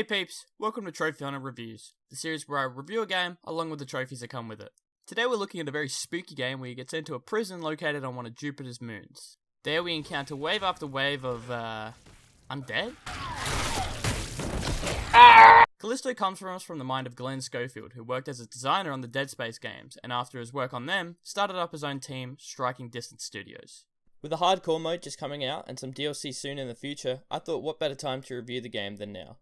Hey peeps, welcome to Trophy Hunter Reviews, the series where I review a game along with the trophies that come with it. Today we're looking at a very spooky game where you get sent to a prison located on one of Jupiter's moons. There we encounter wave after wave of, undead? Callisto comes from us from the mind of Glenn Schofield, who worked as a designer on the Dead Space games, and after his work on them, started up his own team, Striking Distance Studios. With the hardcore mode just coming out and some DLC soon in the future, I thought what better time to review the game than now.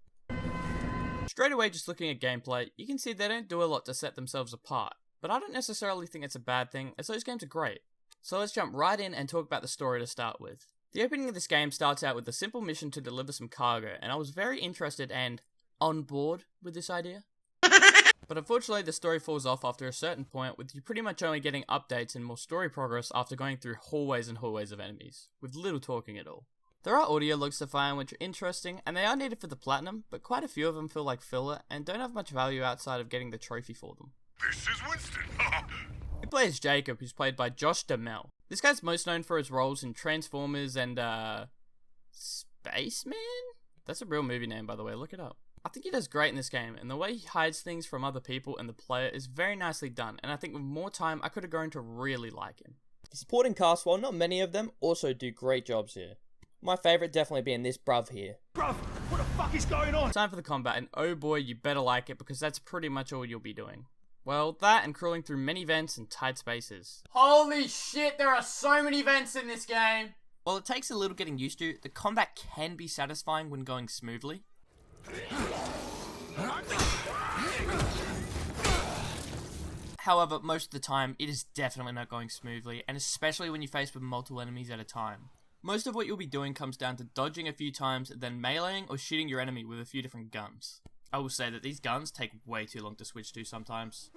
Straight away, just looking at gameplay, you can see they don't do a lot to set themselves apart, but I don't necessarily think it's a bad thing, as those games are great. So let's jump right in and talk about the story to start with. The opening of this game starts out with a simple mission to deliver some cargo, and I was very interested and on board with this idea. But unfortunately, the story falls off after a certain point, with you pretty much only getting updates and more story progress after going through hallways and hallways of enemies, with little talking at all. There are audio logs to find which are interesting, and they are needed for the platinum, but quite a few of them feel like filler and don't have much value outside of getting the trophy for them. This is Winston. We play as Jacob, who's played by Josh Duhamel. This guy's most known for his roles in Transformers and, Spaceman? That's a real movie name, by the way, look it up. I think he does great in this game, and the way he hides things from other people and the player is very nicely done, and I think with more time, I could have grown to really like him. The supporting cast, while not many of them, also do great jobs here. My favourite definitely being this bruv here. Bruv, what the fuck is going on? Time for the combat, and oh boy, you better like it because that's pretty much all you'll be doing. Well, that and crawling through many vents and tight spaces. Holy shit, there are so many vents in this game! While it takes a little getting used to, the combat can be satisfying when going smoothly. However, most of the time, it is definitely not going smoothly, and especially when you're faced with multiple enemies at a time. Most of what you'll be doing comes down to dodging a few times, then meleeing or shooting your enemy with a few different guns. I will say that these guns take way too long to switch to sometimes.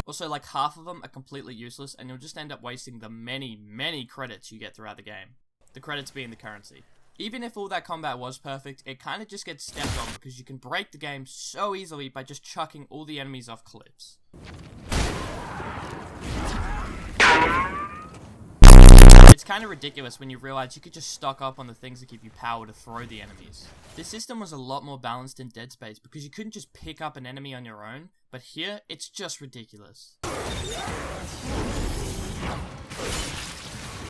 Also, like half of them are completely useless, and you'll just end up wasting the many credits you get throughout the game. The credits being the currency. Even if all that combat was perfect, it kinda just gets stepped on because you can break the game so easily by just chucking all the enemies off cliffs. It's kinda ridiculous when you realize you could just stock up on the things that give you power to throw the enemies. This system was a lot more balanced in Dead Space because you couldn't just pick up an enemy on your own, but here, it's just ridiculous.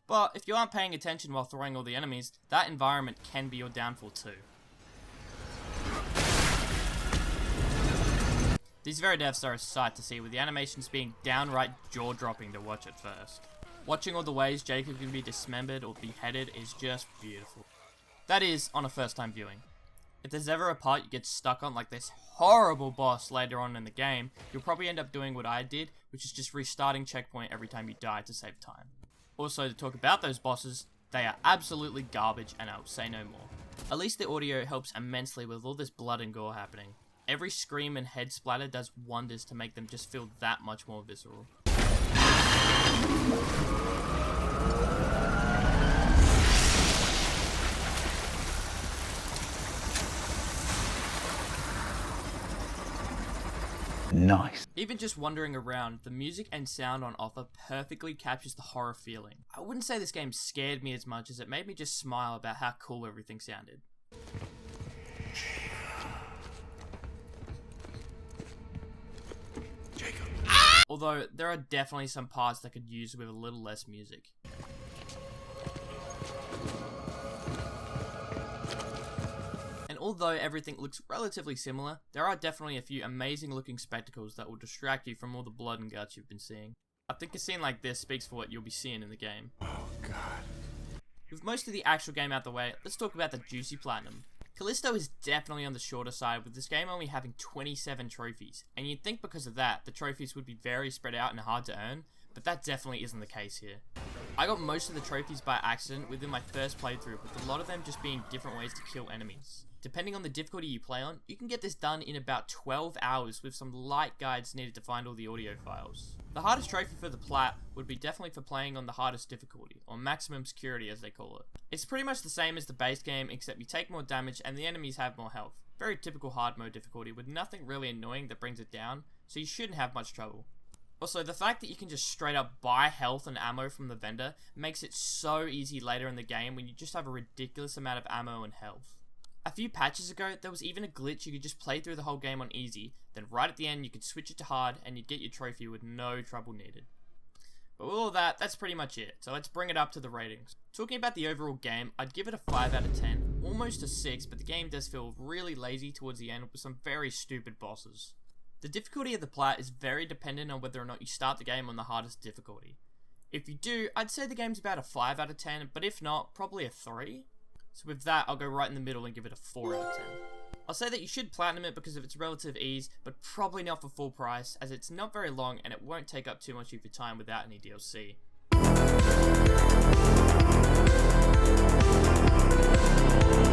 But if you aren't paying attention while throwing all the enemies, that environment can be your downfall too. These very deaths are a sight to see, with the animations being downright jaw-dropping to watch at first. Watching all the ways Jacob can be dismembered or beheaded is just beautiful. That is, on a first time viewing. If there's ever a part you get stuck on like this horrible boss later on in the game, you'll probably end up doing what I did, which is just restarting checkpoint every time you die to save time. Also, to talk about those bosses, they are absolutely garbage and I'll say no more. At least the audio helps immensely with all this blood and gore happening. Every scream and head splatter does wonders to make them just feel that much more visceral. Nice. Even just wandering around, the music and sound on offer perfectly captures the horror feeling. I wouldn't say this game scared me as much as it made me just smile about how cool everything sounded. Jacob. Although, there are definitely some parts that could use with a little less music. And although everything looks relatively similar, there are definitely a few amazing looking spectacles that will distract you from all the blood and guts you've been seeing. I think a scene like this speaks for what you'll be seeing in the game. Oh god. With most of the actual game out the way, let's talk about the juicy platinum. Callisto is definitely on the shorter side, with this game only having 27 trophies, and you'd think because of that, the trophies would be very spread out and hard to earn, but that definitely isn't the case here. I got most of the trophies by accident within my first playthrough, with a lot of them just being different ways to kill enemies. Depending on the difficulty you play on, you can get this done in about 12 hours with some light guides needed to find all the audio files. The hardest trophy for the plat would be definitely for playing on the hardest difficulty, or maximum security as they call it. It's pretty much the same as the base game, except you take more damage and the enemies have more health. Very typical hard mode difficulty with nothing really annoying that brings it down, so you shouldn't have much trouble. Also, the fact that you can just straight up buy health and ammo from the vendor makes it so easy later in the game when you just have a ridiculous amount of ammo and health. A few patches ago, there was even a glitch you could just play through the whole game on easy, then right at the end you could switch it to hard and you'd get your trophy with no trouble needed. But with all that, that's pretty much it, so let's bring it up to the ratings. Talking about the overall game, I'd give it a 5 out of 10, almost a 6, but the game does feel really lazy towards the end with some very stupid bosses. The difficulty of the plat is very dependent on whether or not you start the game on the hardest difficulty. If you do, I'd say the game's about a 5 out of 10, but if not, probably a 3. So with that, I'll go right in the middle and give it a 4 out of 10. I'll say that you should platinum it because of its relative ease, but probably not for full price, as it's not very long and it won't take up too much of your time without any DLC.